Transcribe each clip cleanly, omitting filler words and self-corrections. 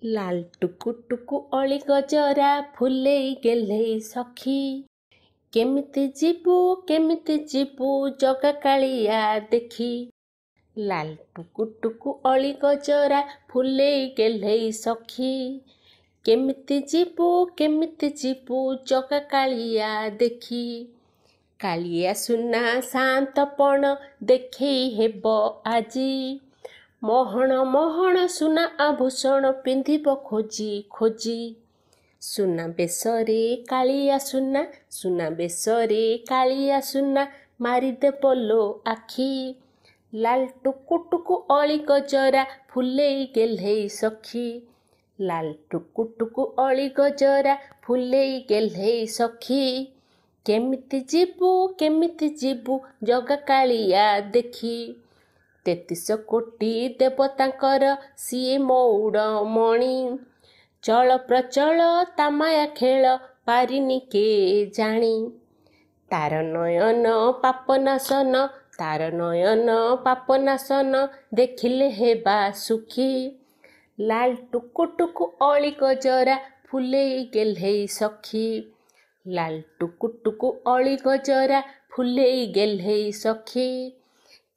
लाल टुकु टुकु अली गजरा फुलेई गेलेई सखी। केमिति जीबू जगा कालिया देखी। लाल टुकु टुकु अली गजरा फुलेई गेलेई सखी। केमिति जीबू जगा कालिया देखी। कालिया सुना शांतपण देखई हेब आजी। महण सुना आभूषण पिंधिब खोजी खोजी। सुना बेसरे कालिया सुना बेसरे कालिया सुना मारिदे बोलो आखी। लाल टुकु टुकु अली गजरा फुलेई गेलेई सखी। लाल टुकु टुकु अली गजरा फुलेई गेलेई सखी। केमिति जीबू जगा कालिया देखी। 33 कोटी देवतांकर सिए मौड़ मणि। चल प्रचल तामाया खेल पारिनी के जानी। तार नयन पापनाशन देखिले हेबा सुखी। लाल टुकु टुकु अली गजरा फुलेई गेलेई सखी। लाल टुकु टुकु अली गजरा फुलेई गेलेई सखी।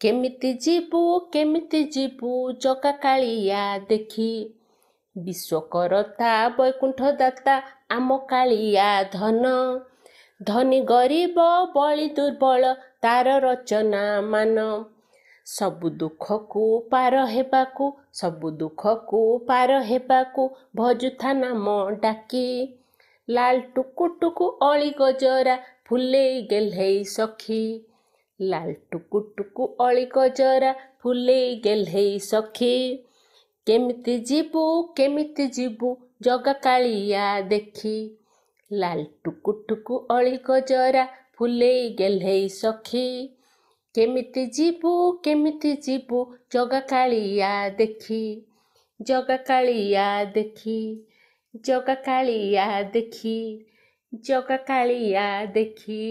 केमिति जीबू जगा कालिया देखी। विश्वकर्ता वैकुंठ दाता आम कालिया धन। धनी गरीब बली दुर्बल तार रचना मान। सबु दुख को पार हेबाकू भजुथा नाम डाकी। लाल टुकु टुकु अली गजरा फुलेई गेलेई सखी। लाल टुकु टुकु अली गजरा फुलेई गेलेई सखी। केमिति जीबू जगा कालिया देखी। लाल टुकु टुकु अली गजरा फुलेई गेलेई सखी। केमिति जीबू जगा कालिया देखी। जगा कालिया देखी। जगा कालिया देखी। जगा कालिया देखी।